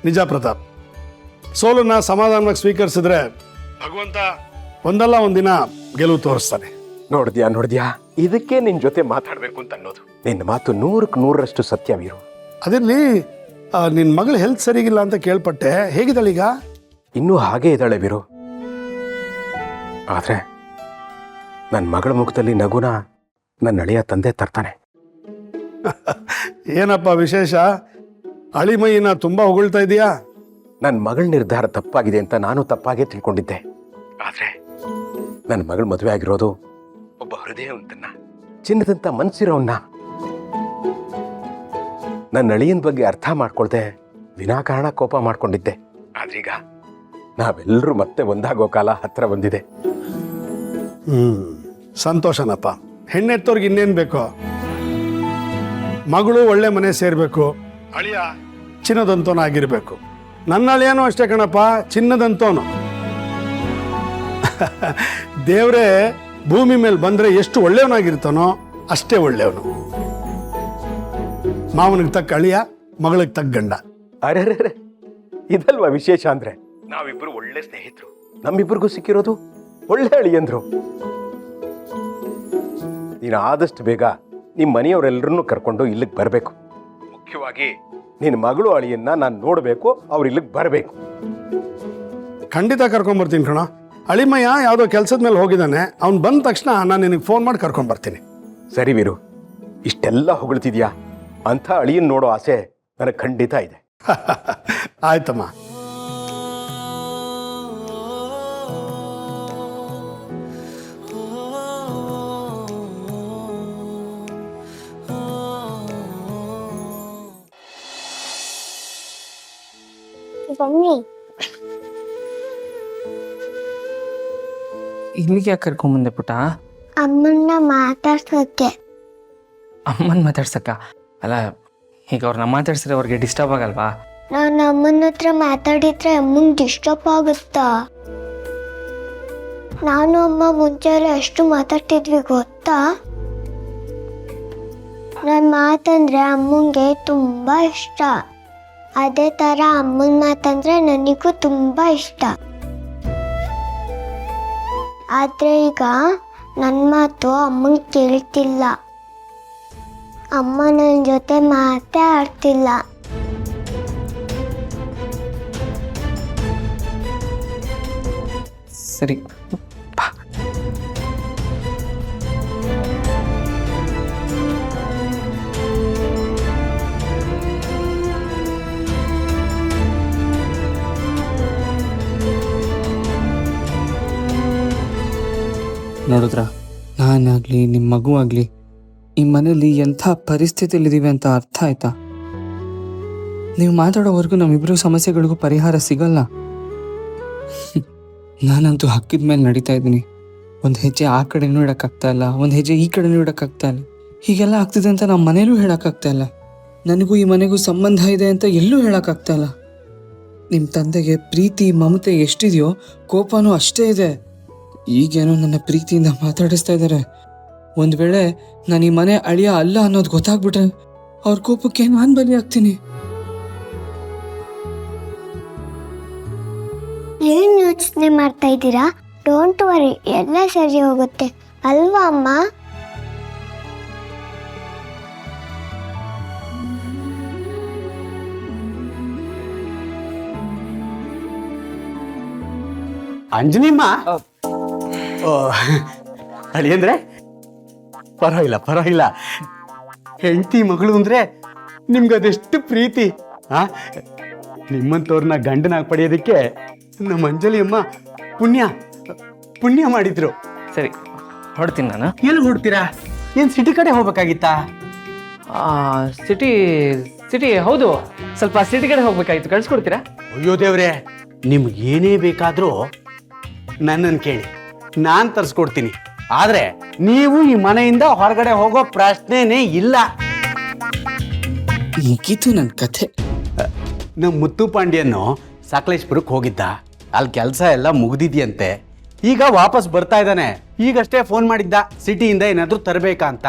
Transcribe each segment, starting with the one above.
ನಿಜ ಪ್ರತಾಪ್, ಸೋಲನ್ನ ಸಮಾಧಾನವಾಗಿ ಸ್ವೀಕರಿಸಿದ್ರೆ ಭಗವಂತ ಒಂದಲ್ಲ ಒಂದಿನ ಗೆಲುವು ತೋರಿಸ್ತಾನೆ. ನೋಡ್ದ್ಯಾ, ಇದಕ್ಕೆ ನಿನ್ ಜೊತೆ ಮಾತಾಡ್ಬೇಕು ಅಂತ ಅನ್ನೋದು. ನಿನ್ನ ಮಾತು 100ಕ್ಕೆ 100ರಷ್ಟು ಸತ್ಯ ವೀರು. ಅದಿರ್ಲಿ, ನಿನ್ನ ಮಗಳ ಹೆಲ್ತ್ ಸರಿಗಿಲ್ಲ ಅಂತ ಕೇಳ್ಪಟ್ಟೆ, ಹೇಗಿದ್ದಾಳೀಗ? ಇನ್ನೂ ಹಾಗೇ ಇದ್ದಾಳೆ ವೀರು. ಆದ್ರೆ ನನ್ನ ಮಗಳ ಮುಖದಲ್ಲಿ ನಗುನ ನನ್ನ ಅಳಿಯ ತಂದೆ ತರ್ತಾನೆ. ಏನಪ್ಪ ವಿಶೇಷ? ಅಳಿಮೈನ ತುಂಬಾ ಹೊಗಳ್ತಾ ಇದೀಯಾ? ನನ್ನ ಮಗಳ ನಿರ್ಧಾರ ತಪ್ಪಾಗಿದೆ ಅಂತ ನಾನು ತಪ್ಪಾಗೇ ತಿಳ್ಕೊಂಡಿದ್ದೆ. ಆದ್ರೆ ನನ್ನ ಮಗಳ ಮದುವೆ ಆಗಿರೋದು ಒಬ್ಬ ಹೃದಯವಂತನ್ನ, ಚಿನ್ನದಂತ ಮನ್ಸಿರೋನ್ನ. ನನ್ನ ಅಳಿಯನ ಬಗ್ಗೆ ಅರ್ಥ ಮಾಡ್ಕೊಳ್ದೆ ವಿನಾಕಾರಣ ಕೋಪ ಮಾಡ್ಕೊಂಡಿದ್ದೆ. ಆದ್ರೀಗ ನಾವೆಲ್ಲರೂ ಮತ್ತೆ ಒಂದಾಗೋ ಕಾಲ ಹತ್ರ ಬಂದಿದೆ. ಸಂತೋಷನಪ್ಪ. ಹೆಣ್ಣೆತ್ತೋರ್ಗೆ ಇನ್ನೇನ್ ಬೇಕೋ? ಮಗಳು ಒಳ್ಳೆ ಮನೆ ಸೇರ್ಬೇಕು, ಅಳಿಯ ಚಿನ್ನದಂತೋನ ಆಗಿರ್ಬೇಕು. ನನ್ನ ಅಳಿಯನೂ ಅಷ್ಟೇ ಕಣಪ್ಪ, ಚಿನ್ನದಂತೋನು. ದೇವ್ರೇ ಭೂಮಿ ಮೇಲೆ ಬಂದ್ರೆ ಎಷ್ಟು ಒಳ್ಳೆಯವನಾಗಿರ್ತಾನೋ ಅಷ್ಟೇ ಒಳ್ಳೆಯವನು. ಮಾವನಿಗೆ ತಕ್ಕ ಅಳಿಯ, ಮಗಳಿಗೆ ತಕ್ಕ ಗಂಡ. ಅರೆ, ಇದಲ್ವಾ ವಿಶೇಷ ಅಂದ್ರೆ? ನಾವಿಬ್ರು ಒಳ್ಳೆ ಸ್ನೇಹಿತರು, ನಮ್ಮಿಬ್ರಿಗೂ ಸಿಕ್ಕಿರೋದು ಒಳ್ಳೆ ಅಳಿಯಂದ್ರು. ನೀನು ಆದಷ್ಟು ಬೇಗ ನಿಮ್ಮ ಮನೆಯವರೆಲ್ಲರನ್ನೂ ಕರ್ಕೊಂಡು ಇಲ್ಲಿಗೆ ಬರಬೇಕು. ಮುಖ್ಯವಾಗಿ ನಿನ್ನ ಮಗಳು ಅಳಿಯನ್ನ ನಾನು ನೋಡಬೇಕು, ಅವ್ರು ಇಲ್ಲಿಗೆ ಬರಬೇಕು. ಖಂಡಿತ ಕರ್ಕೊಂಬರ್ತೀನಿ ಕಣ. ಅಳಿಮಯ್ಯ ಯಾವುದೋ ಕೆಲಸದ ಮೇಲೆ ಹೋಗಿದ್ದಾನೆ, ಅವ್ನು ಬಂದ ತಕ್ಷಣ ನಾನು ನಿನಗೆ ಫೋನ್ ಮಾಡಿ ಕರ್ಕೊಂಬರ್ತೀನಿ. ಸರಿ ವೀರು, ಇಷ್ಟೆಲ್ಲ ಹೊಗಳ್ತಿದ್ಯಾ, ಅಂಥ ಅಳಿಯನ್ ನೋಡೋ ಆಸೆ ನನಗೆ ಖಂಡಿತ ಇದೆ. ಆಯ್ತಮ್ಮ. ಬನ್ನಿ. ಇಲ್ಲಿಗೆ ಯಾಕೆ ಕರ್ಕೊಂಬಂದೆ ಪುಟ್ಟ? ಅಮ್ಮನ್ನ ಮಾತಾಡ್ಸೋಕೆ. ಅಮ್ಮನ ಮಾತಾಡ್ಸಕ್ಕ? ಅಲ್ಲ, ಈಗ ಅವ್ರನ್ನ ಮಾತಾಡ್ಸಿದ್ರೆ ಅವ್ರಿಗೆ ಡಿಸ್ಟರ್ಬ್ ಆಗಲ್ವಾ? ನಾನು ಅಮ್ಮನ ಹತ್ರ ಮಾತಾಡಿದ್ರೆ ಅಮ್ಮಂಗೆ ಡಿಸ್ಟರ್ಬ್ ಆಗುತ್ತಾ? ನಾನು ಅಮ್ಮ ಮುಂಚೆ ಎಷ್ಟು ಮಾತಾಡ್ತಿದ್ವಿ ಗೊತ್ತಾ? ನನ್ನ ಮಾತಂದ್ರೆ ಅಮ್ಮಂಗೆ ತುಂಬ ಇಷ್ಟ. ಅದೇ ಥರ ಅಮ್ಮನ ಮಾತಂದ್ರೆ ನನಗೂ ತುಂಬ ಇಷ್ಟ. ಆದರೆ ಈಗ ನನ್ನ ಮಾತು ಅಮ್ಮಂಗೆ ಕೇಳ್ತಿಲ್ಲ. ಅಮ್ಮ ನನ್ನ ಜೊತೆ ಮಾತೇ ಆಡ್ತಿಲ್ಲ. ಸರಿ ಬಾ. ನೋಡಿದ್ರ, ನಾನಾಗ್ಲಿ ನಿಮ್ಮ ಮಗು ಆಗಲಿ ಈ ಮನೇಲಿ ಎಂಥ ಪರಿಸ್ಥಿತಿಯಲ್ಲಿದ್ದೀವಿ ಅಂತ ಅರ್ಥ ಆಯ್ತಾ? ನೀವು ಮಾತಾಡೋವರೆಗೂ ನಮ್ಮಿಬ್ಬರು ಸಮಸ್ಯೆಗಳಿಗೂ ಪರಿಹಾರ ಸಿಗಲ್ಲ. ನಾನಂತೂ ಹಕ್ಕಿದ ಮೇಲೆ ನಡೀತಾ ಇದ್ದೀನಿ. ಒಂದು ಹೆಜ್ಜೆ ಆ ಕಡೆನೂ ಇಡೋಕ್ಕಾಗ್ತಾ ಇಲ್ಲ, ಒಂದು ಹೆಜ್ಜೆ ಈ ಕಡೆನೂ ಇಡೋಕ್ಕಾಗ್ತಾ ಇಲ್ಲ. ಹೀಗೆಲ್ಲ ಆಗ್ತಿದೆ ಅಂತ ನಮ್ಮ ಮನೇಲೂ ಹೇಳೋಕ್ಕಾಗ್ತಾ ಇಲ್ಲ. ನನಗೂ ಈ ಮನೆಗೂ ಸಂಬಂಧ ಇದೆ ಅಂತ ಎಲ್ಲೂ ಹೇಳೋಕ್ಕಾಗ್ತಾ ಇಲ್ಲ. ನಿಮ್ಮ ತಂದೆಗೆ ಪ್ರೀತಿ ಮಮತೆ ಎಷ್ಟಿದೆಯೋ ಕೋಪನೂ ಅಷ್ಟೇ ಇದೆ. ಈಗೇನೋ ನನ್ನ ಪ್ರೀತಿಯಿಂದ ಮಾತಾಡಿಸ್ತಾ ಇದ್ದಾರೆ. ಒಂದು ವೇಳೆ ನಾನು ಈ ಮನೆ ಅಳಿಯ ಅಲ್ಲ ಅನ್ನೋದು ಗೊತ್ತಾಗ್ಬಿಟ್ರೆ ಅವ್ರ ಕೋಪಕ್ಕೆ ನಾನು ಬಲಿ ಆಗ್ತೀನಿ. ಏನು ಯೋಚನೆ ಮಾಡ್ತಾ ಇದ್ದೀರಾ? ಡೋಂಟ್ ವರಿ, ಎಲ್ಲ ಸರಿ ಹೋಗುತ್ತೆ ಅಲ್ವಾ ಅಮ್ಮ? ಅಂಜನಿಮ್ಮ, ಅಳಿಯಂದ್ರೆ ಪರವಾಗಿಲ್ಲ. ಹೆಂಡತಿ ಮಗಳು ಅಂದ್ರೆ ನಿಮ್ಗೆ ಅದೆಷ್ಟು ಪ್ರೀತಿ. ನಿಮ್ಮಂಥವ್ರನ್ನ ಗಂಡನಾಗಿ ಪಡೆಯೋದಕ್ಕೆ ನಮ್ಮ ಅಂಜಲಿ ಅಮ್ಮ ಪುಣ್ಯ ಮಾಡಿದ್ರು. ಸರಿ, ಹೊಡ್ತೀನಿ ನಾನು. ಎಲ್ಲಿ ಹೊಡ್ತೀರಾ? ಏನು ಸಿಟಿ ಕಡೆ ಹೋಗ್ಬೇಕಾಗಿತ್ತಾ? ಸಿಟಿ ಹೌದು, ಸ್ವಲ್ಪ ಸಿಟಿ ಕಡೆ ಹೋಗ್ಬೇಕಾಗಿತ್ತು, ಕಳ್ಸ್ಕೊಡ್ತೀರಾ? ಅಯ್ಯೋ ದೇವ್ರೆ, ನಿಮ್ಗೆ ಏನೇ ಬೇಕಾದರೂ ನನ್ನನ್ನು ಕೇಳಿ, ನಾನು ತರಿಸ್ಕೊಡ್ತೀನಿ. ಆದರೆ ನೀವು ಈ ಮನೆಯಿಂದ ಹೊರಗಡೆ ಹೋಗೋ ಪ್ರಶ್ನೆನೇ ಇಲ್ಲ. ಮುಗೀತು ನನ್ನ ಕಥೆ. ನಮ್ಮ ಮುತ್ತು ಪಾಂಡ್ಯನ್ನು ಸಕಲೇಶ್ಪುರಕ್ಕೆ ಹೋಗಿದ್ದ. ಅಲ್ಲಿ ಕೆಲಸ ಎಲ್ಲ ಮುಗ್ದಿದ್ಯಂತೆ. ಈಗ ವಾಪಸ್ ಬರ್ತಾ ಇದ್ದಾನೆ. ಈಗಷ್ಟೇ ಫೋನ್ ಮಾಡಿದ್ದ, ಸಿಟಿಯಿಂದ ಏನಾದರೂ ತರಬೇಕಾ ಅಂತ.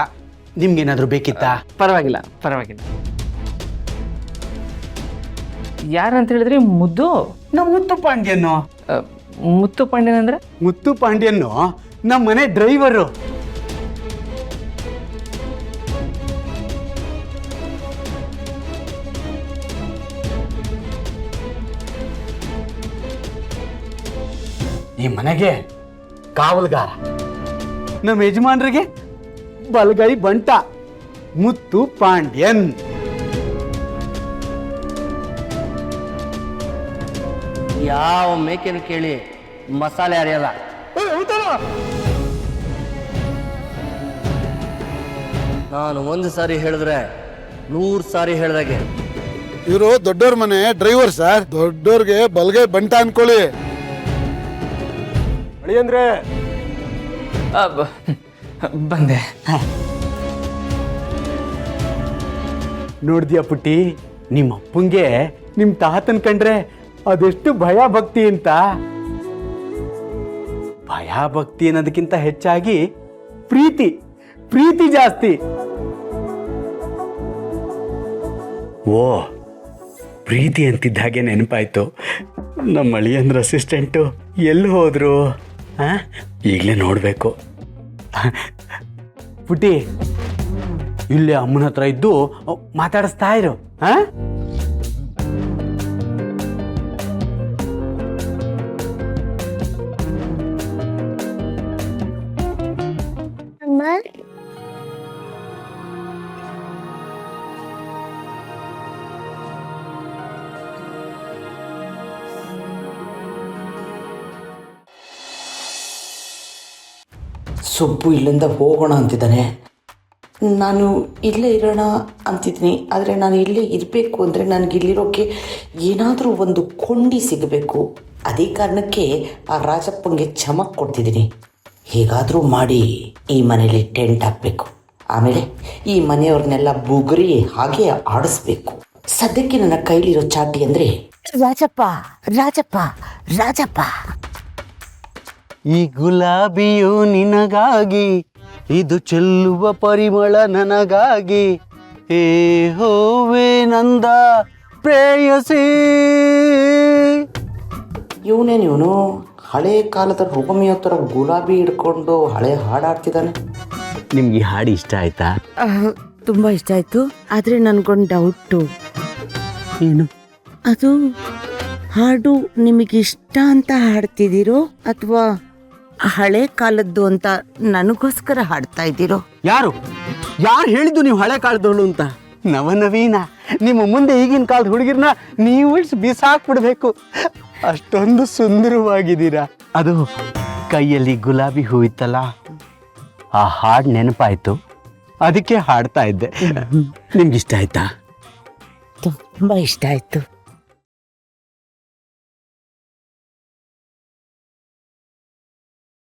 ನಿಮ್ಗೇನಾದರೂ ಬೇಕಿತ್ತಾ? ಪರವಾಗಿಲ್ಲ. ಯಾರಂತ ಹೇಳಿದ್ರಿ? ಮುದ್ದು? ನಮ್ಮ ಮುತ್ತು ಪಾಂಡ್ಯನ್ನು. ಮುತ್ತು ಪಾಂಡ್ಯನ್ ಅಂದ್ರೆ? ಮುತ್ತು ಪಾಂಡ್ಯನ್ನು ನಮ್ಮ ಮನೆ ಡ್ರೈವರು. ಈ ಮನೆಗೆ ಕಾವಲ್ಗಾರ, ನಮ್ಮ ಯಜಮಾನ್ರಿಗೆ ಬಲಗೈ ಬಂಟ, ಮುತ್ತು ಪಾಂಡ್ಯನ್. ಯಾವ ಮೇಕೆನು ಕೇಳಿ ಮಸಾಲೆ ಅರಿಯಲ್ಲ. ನಾನು ಒಂದು ಸಾರಿ ಹೇಳಿದ್ರೆ 100 ಸಾರಿ ಹೇಳ್ದಾಗೆ. ಇವರು ದೊಡ್ಡವ್ರ ಮನೆ ಡ್ರೈವರ್ ಸರ್, ದೊಡ್ಡವ್ರಿಗೆ ಬಲ್ಗೈ ಬಂಟ ಅನ್ಕೊಳ್ಳಿ. ಅಂದ್ರೆ ಬಂದೆ. ನೋಡ್ದ್ಯಾ ಪುಟ್ಟಿ, ನಿಮ್ಮ ಅಪ್ಪಂಗೆ ನಿಮ್ಮ ತಾತನ್ ಕಂಡ್ರೆ ಅದೆಷ್ಟು ಭಯ ಭಕ್ತಿ ಅಂತ. ಭಯ ಭಕ್ತಿ ಅನ್ನೋದಕ್ಕಿಂತ ಹೆಚ್ಚಾಗಿ ಪ್ರೀತಿ, ಪ್ರೀತಿ ಜಾಸ್ತಿ. ಓ, ಪ್ರೀತಿ ಅಂತಿದ್ದ ಹಾಗೆ ನೆನಪಾಯ್ತು, ನಮ್ಮ ಅಳಿಯಂದ್ರ ಅಸಿಸ್ಟೆಂಟು ಎಲ್ಲಿ ಹೋದ್ರು? ಈಗಲೇ ನೋಡಬೇಕು. ಪುಟಿ, ಇಲ್ಲೇ ಅಮ್ಮನ ಹತ್ರ ಇದ್ದು ಮಾತಾಡಿಸ್ತಾ ಇರು. ಅಮ್ಮ, ಸುಬ್ಬು ಇಲ್ಲಿಂದ ಹೋಗೋಣ ಅಂತಿದ್ದಾನೆ. ನಾನು ಇಲ್ಲೇ ಇರೋಣ ಅಂತಿದ್ದೀನಿ. ಆದರೆ ನಾನು ಇಲ್ಲೇ ಇರಬೇಕು ಅಂದರೆ ನನಗಿಲ್ಲಿರೋಕ್ಕೆ ಏನಾದರೂ ಒಂದು ಕೊಂಡಿ ಸಿಗಬೇಕು. ಅದೇ ಕಾರಣಕ್ಕೆ ಆ ರಾಜಪ್ಪಂಗೆ ಚಮಕ್ ಕೊಡ್ತಿದ್ದೀನಿ. ಹೇಗಾದರೂ ಮಾಡಿ ಈ ಮನೇಲಿ ಟೆಂಟ್ ಹಾಕಬೇಕು. ಆಮೇಲೆ ಈ ಮನೆಯವ್ರನ್ನೆಲ್ಲ ಬುಗುರಿ ಹಾಗೆ ಆಡಿಸ್ಬೇಕು. ಸದ್ಯಕ್ಕೆ ನನ್ನ ಕೈಲಿರೋ ಚಾಟಿ ಅಂದರೆ ರಾಜಪ್ಪ ರಾಜಪ್ಪ ರಾಜಪ್ಪ. ಈ ಗುಲಾಬಿಯು ನಿನಗಾಗಿ, ಇದು ಚೆಲ್ಲುವ ಪರಿಮಳ ನನಗಾಗಿ, ಏ ಹೋವೆ ನಂದ ಪ್ರೇಯಸಿ. ಇವನು ಹಳೆ ಕಾಲದ ರೋಮಿಯೋ ಥರ ಗುಲಾಬಿ ಹಿಡ್ಕೊಂಡು ಹಳೆ ಹಾಡಾಡ್ತಿದ್ದಾನೆ. ನಿಮ್ಗೆ ಈ ಹಾಡು ಇಷ್ಟ ಆಯ್ತಾ? ತುಂಬ ಇಷ್ಟ ಆಯಿತು. ಆದರೆ ನನಗೊಂದು ಡೌಟು. ಏನು? ಅದು ಹಾಡು ನಿಮಗಿಷ್ಟ ಅಂತ ಹಾಡ್ತಿದ್ದೀರೋ ಅಥವಾ ಹಳೆ ಕಾಲದ್ದು ಅಂತ ನನಗೋಸ್ಕರ ಹಾಡ್ತಾ ಇದ್ದೀರೋ? ಯಾರು ಹೇಳಿದ್ದು ನೀವು ಹಳೆ ಕಾಲದವಳು ಅಂತ? ನವನವೀನ, ನಿಮ್ಮ ಮುಂದೆ ಈಗಿನ ಕಾಲದ ಹುಡುಗಿರ್ನ ನೀವು ಬಿಸಾಕ್ಬಿಡ್ಬೇಕು, ಅಷ್ಟೊಂದು ಸುಂದರವಾಗಿದ್ದೀರಾ. ಅದು ಕೈಯಲ್ಲಿ ಗುಲಾಬಿ ಹೂ ಇತ್ತಲ್ಲ, ಆ ಹಾಡು ನೆನಪಾಯ್ತು, ಅದಕ್ಕೆ ಹಾಡ್ತಾ ಇದ್ದೆ. ನಿಮ್ಗಿಷ್ಟ ಆಯ್ತಾ? ತುಂಬ ಇಷ್ಟ ಆಯಿತು.